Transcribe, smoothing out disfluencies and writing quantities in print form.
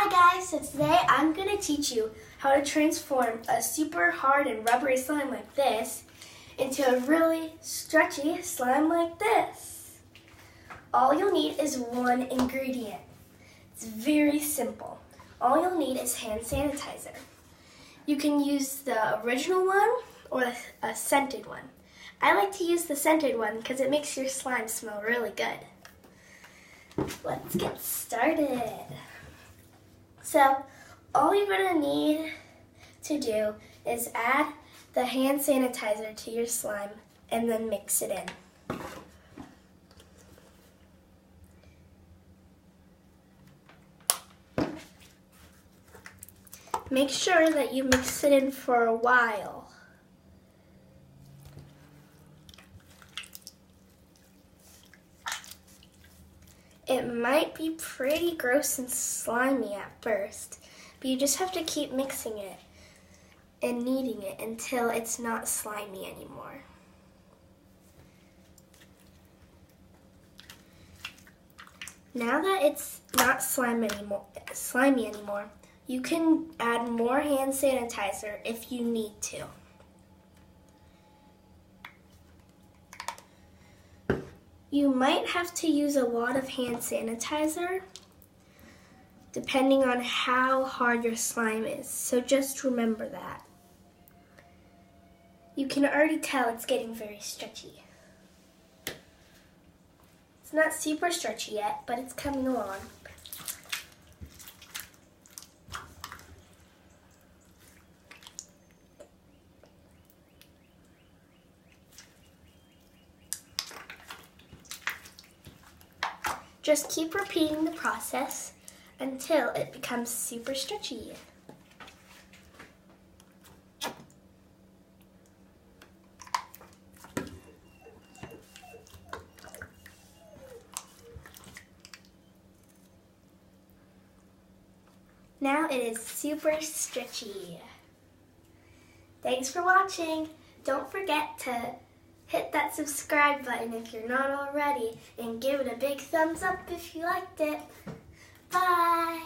Hi guys, so today I'm going to teach you how to transform a super hard and rubbery slime like this into a really stretchy slime like this. All you'll need is one ingredient. It's very simple. All you'll need is hand sanitizer. You can use the original one or a scented one. I like to use the scented one because it makes your slime smell really good. Let's get started. So, all you're going to need to do is add the hand sanitizer to your slime and then mix it in. Make sure that you mix it in for a while. It might be pretty gross and slimy at first, but you just have to keep mixing it and kneading it until it's not slimy anymore. Now that it's not slimy anymore, you can add more hand sanitizer if you need to. You might have to use a lot of hand sanitizer depending on how hard your slime is, so just remember that. You can already tell it's getting very stretchy. It's not super stretchy yet, but it's coming along. Just keep repeating the process until it becomes super stretchy. Now it is super stretchy. Thanks for watching. Don't forget to hit that subscribe button if you're not already, and give it a big thumbs up if you liked it. Bye!